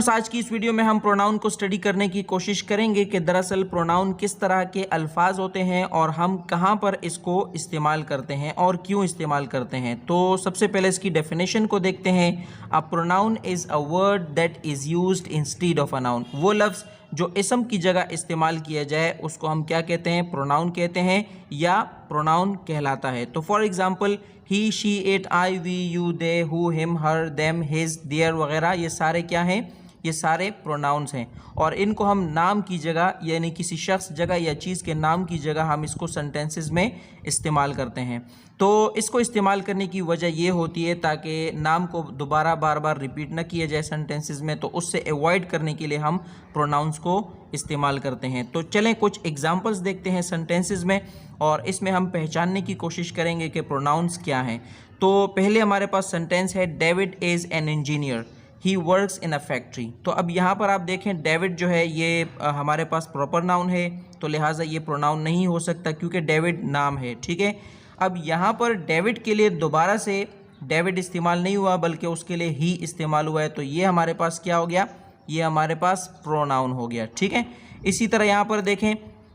Students, आज की इस वीडियो में हम प्रोनाउन को स्टडी करने की कोशिश करेंगे कि दरअसल प्रोनाउन किस तरह के अल्फाज होते हैं और हम कहाँ पर इसको इस्तेमाल करते हैं और क्यों इस्तेमाल करते हैं। तो सबसे पहले इसकी डेफिनेशन को देखते हैं। A pronoun is a word that is used instead of a noun. वो लफ्ज़ जो इसम की जगह इस्तेमाल किया जाए उसको हम क्या कहते हैं? प्रोनाउन कहते हैं या प्रोनाउन कहलाता है। तो for example he, she, it, I, we, you, they, who, him, her, them, his, their वगैरह, ये सारे क्या हैं? ये सारे प्रोनाउंस हैं और इनको हम नाम की जगह यानी किसी शख्स, जगह या चीज़ के नाम की जगह हम इसको सेंटेंसेस में इस्तेमाल करते हैं। तो इसको इस्तेमाल करने की वजह ये होती है ताकि नाम को दोबारा बार बार रिपीट ना किया जाए सेंटेंसेस में, तो उससे अवॉइड करने के लिए हम प्रोनाउंस को इस्तेमाल करते हैं। तो चलें कुछ एग्जांपल्स देखते हैं सेंटेंसेस में और इसमें हम पहचानने की कोशिश करेंगे कि प्रोनाउंस क्या हैं। तो पहले हमारे पास सेंटेंस है, David is an engineer, he works in a factory. तो अब यहाँ पर आप देखें डेविड जो है ये हमारे पास प्रॉपर नाउन है, तो लिहाजा ये प्रोनाउन नहीं हो सकता क्योंकि डेविड नाम है। ठीक है, अब यहाँ पर डेविड के लिए दोबारा से डेविड इस्तेमाल नहीं हुआ बल्कि उसके लिए ही इस्तेमाल हुआ है, तो ये हमारे पास क्या हो गया? ये हमारे पास प्रोनाउन हो गया। ठीक है, इसी तरह यहाँ पर देखें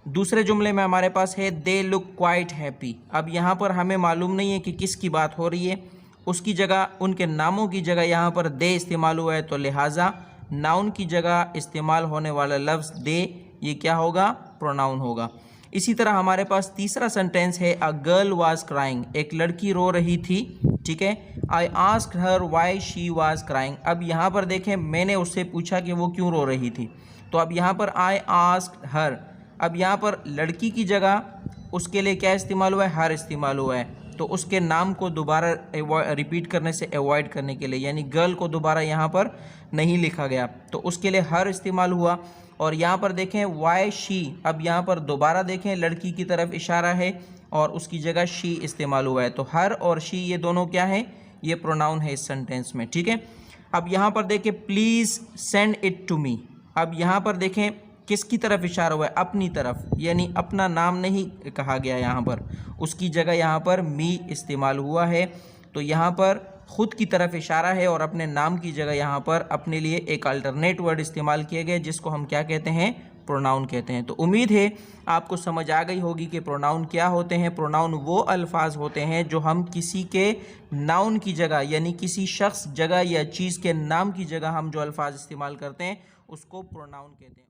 दूसरे जुमले में हमारे पास है, दे लुक क्वाइट हैप्पी। अब यहाँ पर हमें मालूम नहीं है कि किसकी बात हो रही है, उसकी जगह, उनके नामों की जगह यहाँ पर दे इस्तेमाल हुआ है, तो लिहाजा नाउन की जगह इस्तेमाल होने वाला लफ्ज़ दे ये क्या होगा? प्रोनाउन होगा। इसी तरह हमारे पास तीसरा सेंटेंस है, अ गर्ल वाज क्राइंग, एक लड़की रो रही थी। ठीक है, I asked her why she was crying. अब यहाँ पर देखें मैंने उससे पूछा कि वो क्यों रो रही थी, तो अब यहाँ पर आई आस्क्ड हर, अब यहाँ पर लड़की की जगह उसके लिए क्या इस्तेमाल हुआ है? हर इस्तेमाल हुआ है, तो उसके नाम को दोबारा रिपीट करने से अवॉइड करने के लिए, यानी गर्ल को दोबारा यहाँ पर नहीं लिखा गया, तो उसके लिए हर इस्तेमाल हुआ। और यहाँ पर देखें वाई शी, अब यहाँ पर दोबारा देखें लड़की की तरफ इशारा है और उसकी जगह शी इस्तेमाल हुआ है, तो हर और शी ये दोनों क्या है? ये प्रोनाउन है इस सेंटेंस में। ठीक है, अब यहाँ पर देखें please send it to me. अब यहाँ पर देखें किसकी तरफ इशारा हुआ है? अपनी तरफ, यानी अपना नाम नहीं कहा गया यहाँ पर, उसकी जगह यहाँ पर मी इस्तेमाल हुआ है, तो यहाँ पर ख़ुद की तरफ इशारा है और अपने नाम की जगह यहाँ पर अपने लिए एक अल्टरनेट वर्ड इस्तेमाल किए गए जिसको हम क्या कहते हैं? प्रोनाउन कहते हैं। तो उम्मीद है आपको समझ आ गई होगी कि प्रोनाउन क्या होते हैं। प्रोनाउन वो अल्फाज होते हैं जो हम किसी के नाउन की जगह यानी किसी शख्स, जगह या चीज़ के नाम की जगह हम जो अल्फाज इस्तेमाल करते हैं उसको प्रोनाउन कहते हैं।